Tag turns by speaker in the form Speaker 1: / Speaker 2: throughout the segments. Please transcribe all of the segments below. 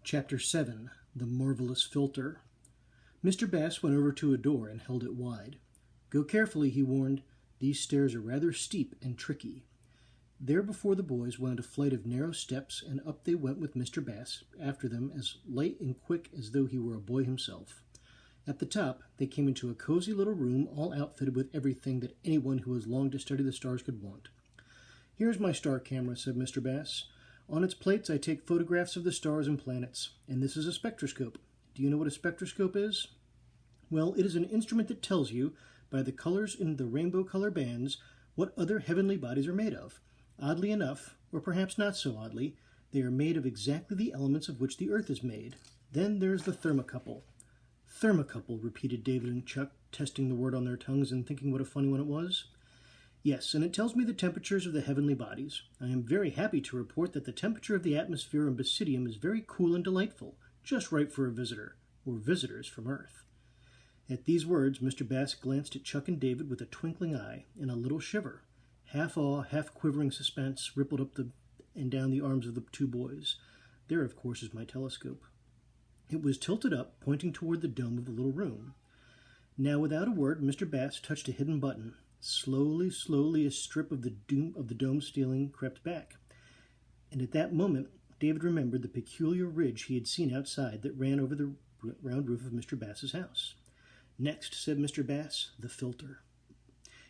Speaker 1: Chapter 7. The Marvelous Filter. Mr. Bass went over to a door and held it wide. "Go carefully," he warned. "These stairs are rather steep and tricky." There before the boys wound a flight of narrow steps, and up they went with Mr. Bass after them, as light and quick as though he were a boy himself. At the top, they came into a cozy little room all outfitted with everything that anyone who has longed to study the stars could want. "Here's my star camera," said Mr. Bass. "On its plates I take photographs of the stars and planets, and this is a spectroscope. Do you know what a spectroscope is? Well, it is an instrument that tells you, by the colors in the rainbow color bands, what other heavenly bodies are made of. Oddly enough, or perhaps not so oddly, they are made of exactly the elements of which the earth is made. Then there's the thermocouple." "Thermocouple," repeated David and Chuck, testing the word on their tongues and thinking what a funny one it was. "Yes, and it tells me the temperatures of the heavenly bodies. I am very happy to report that the temperature of the atmosphere on Basidium is very cool and delightful, just right for a visitor, or visitors from Earth." At these words, Mr. Bass glanced at Chuck and David with a twinkling eye and a little shiver. Half awe, half quivering suspense rippled up and down the arms of the two boys. There, of course, is my telescope. It was tilted up, pointing toward the dome of the little room. Now, without a word, Mr. Bass touched a hidden button. Slowly, a strip of the dome ceiling crept back. And at that moment, David remembered the peculiar ridge he had seen outside that ran over the round roof of Mr. Bass's house. "Next," said Mr. Bass, "the filter."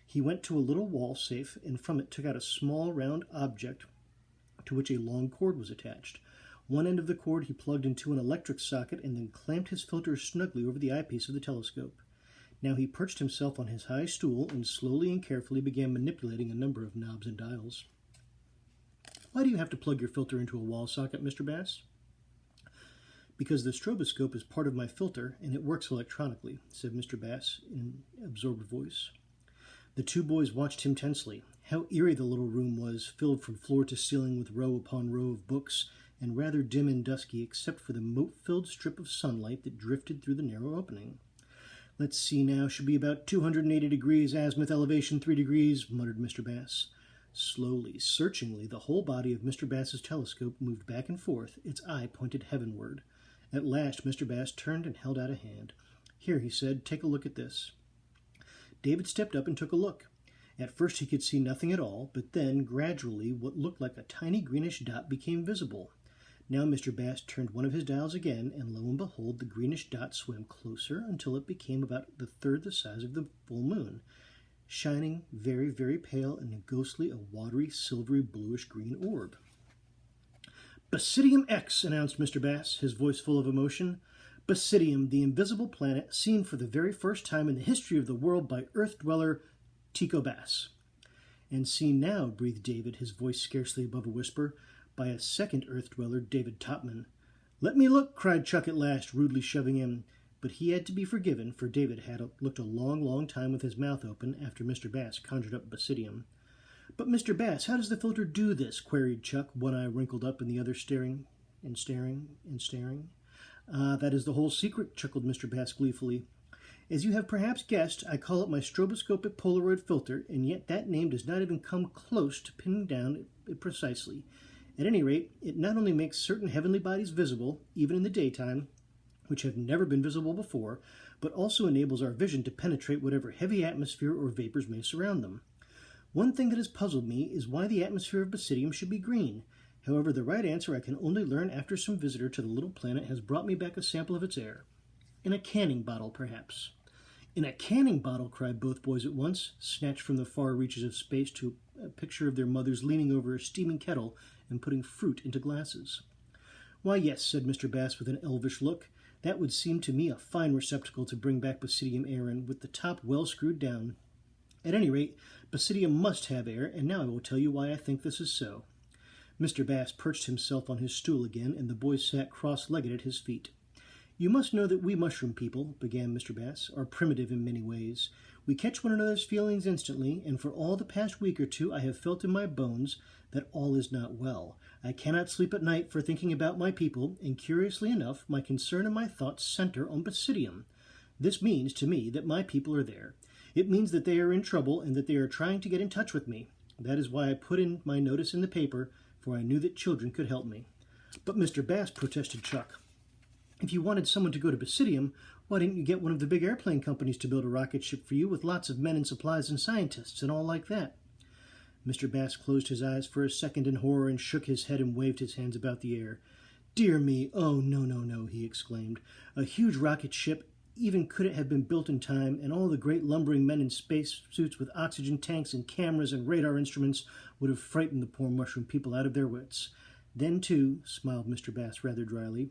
Speaker 1: He went to a little wall safe, and from it took out a small round object to which a long cord was attached. One end of the cord he plugged into an electric socket and then clamped his filter snugly over the eyepiece of the telescope. Now he perched himself on his high stool and slowly and carefully began manipulating a number of knobs and dials. "Why do you have to plug your filter into a wall socket, Mr. Bass?" "Because the stroboscope is part of my filter, and it works electronically," said Mr. Bass in an absorbed voice. The two boys watched him tensely. How eerie the little room was, filled from floor to ceiling with row upon row of books, and rather dim and dusky except for the mote-filled strip of sunlight that drifted through the narrow opening. "Let's see now, should be about 280 degrees, azimuth elevation 3 degrees, muttered Mr. Bass. Slowly, searchingly, the whole body of Mr. Bass's telescope moved back and forth, its eye pointed heavenward. At last Mr. Bass turned and held out a hand. "Here," he said, "take a look at this." David stepped up and took a look. At first he could see nothing at all, but then, gradually, what looked like a tiny greenish dot became visible. Now Mr. Bass turned one of his dials again, and lo and behold, the greenish dot swam closer until it became about the third the size of the full moon, shining very, very pale and a watery, silvery, bluish-green orb. "Basidium X," announced Mr. Bass, his voice full of emotion. "Basidium, the invisible planet, seen for the very first time in the history of the world by Earth-dweller Tycho Bass." "And seen now," breathed David, his voice scarcely above a whisper, "by a second Earth-dweller, David Topman." "Let me look," cried Chuck at last, rudely shoving in. But he had to be forgiven, for David had looked a long time with his mouth open after Mr. Bass conjured up Basidium. "But, Mr. Bass, how does the filter do this?" queried Chuck, one eye wrinkled up and the other staring. "That is the whole secret," chuckled Mr. Bass gleefully. "As you have perhaps guessed, I call it my stroboscopic Polaroid filter, and yet that name does not even come close to pinning down it precisely. At any rate, it not only makes certain heavenly bodies visible, even in the daytime, which have never been visible before, but also enables our vision to penetrate whatever heavy atmosphere or vapors may surround them. One thing that has puzzled me is why the atmosphere of Basidium should be green. However, the right answer I can only learn after some visitor to the little planet has brought me back a sample of its air. In a canning bottle, perhaps." "In a canning bottle!" cried both boys at once, snatched from the far reaches of space to a picture of their mothers leaning over a steaming kettle and putting fruit into glasses. "Why, yes," said Mr. Bass with an elvish look. "That would seem to me a fine receptacle to bring back Basidium air in, with the top well screwed down. At any rate, Basidium must have air, and now I will tell you why I think this is so." Mr. Bass perched himself on his stool again, and the boys sat cross-legged at his feet. "You must know that we mushroom people," began Mr. Bass, "are primitive in many ways. We catch one another's feelings instantly, and for all the past week or two I have felt in my bones that all is not well. I cannot sleep at night for thinking about my people, and curiously enough, my concern and my thoughts center on Basidium. This means to me that my people are there. It means that they are in trouble and that they are trying to get in touch with me. That is why I put in my notice in the paper, for I knew that children could help me." "But, Mr. Bass," protested Chuck. If you wanted someone to go to Basidium, why didn't you get one of the big airplane companies to build a rocket ship for you with lots of men and supplies and scientists and all like that? Mr. Bass closed his eyes for a second in horror and shook his head and waved his hands about the air. "Dear me, oh, no, no, no," he exclaimed. "A huge rocket ship, even could it have been built in time, and all the great lumbering men in space suits with oxygen tanks and cameras and radar instruments would have frightened the poor mushroom people out of their wits. Then, too," smiled Mr. Bass rather dryly,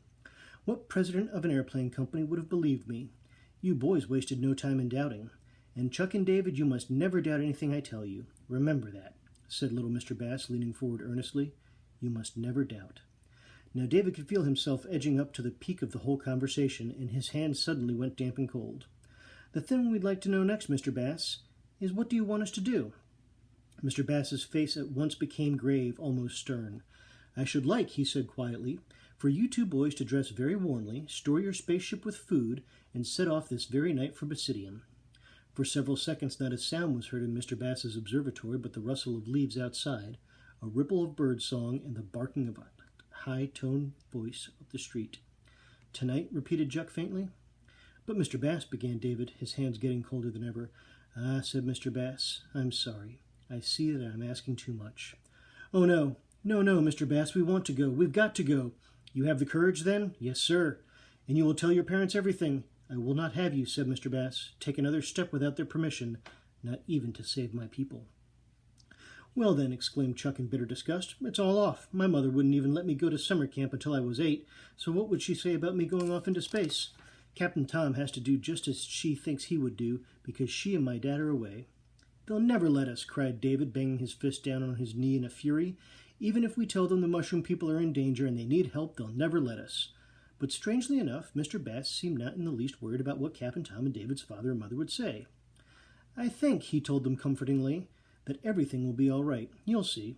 Speaker 1: "what president of an airplane company would have believed me? You boys wasted no time in doubting. And Chuck and David, you must never doubt anything I tell you. Remember that," said little Mr. Bass, leaning forward earnestly. "You must never doubt." Now David could feel himself edging up to the peak of the whole conversation, and his hands suddenly went damp and cold. "The thing we'd like to know next, Mr. Bass, is what do you want us to do?" Mr. Bass's face at once became grave, almost stern. "I should like," he said quietly, "for you two boys to dress very warmly, store your spaceship with food, and set off this very night for Basidium." For several seconds not a sound was heard in Mr. Bass's observatory but the rustle of leaves outside, a ripple of bird song, and the barking of a high-toned voice up the street. "Tonight?" repeated Juck faintly. "But, Mr. Bass," began David, his hands getting colder than ever. "Ah," said Mr. Bass, "I'm sorry. I see that I'm asking too much." "Oh, no, no, no, Mr. Bass, we want to go. We've got to go." "You have the courage, then?" "Yes, sir." "And you will tell your parents everything?" "I will not have you," said Mr. Bass, "take another step without their permission, not even to save my people." "Well, then," exclaimed Chuck in bitter disgust, "it's all off. My mother wouldn't even let me go to summer camp until I was 8, so what would she say about me going off into space? Captain Tom has to do just as she thinks he would do, because she and my dad are away." "They'll never let us," cried David, banging his fist down on his knee in a fury. "Even if we tell them the mushroom people are in danger and they need help, they'll never let us." But strangely enough, Mr. Bass seemed not in the least worried about what Captain Tom and David's father and mother would say. "I think," he told them comfortingly, "that everything will be all right. You'll see.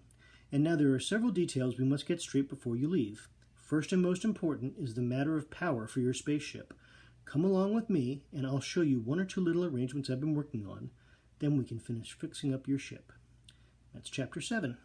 Speaker 1: And now there are several details we must get straight before you leave. First and most important is the matter of power for your spaceship. Come along with me, and I'll show you one or two little arrangements I've been working on. Then we can finish fixing up your ship." That's Chapter 7.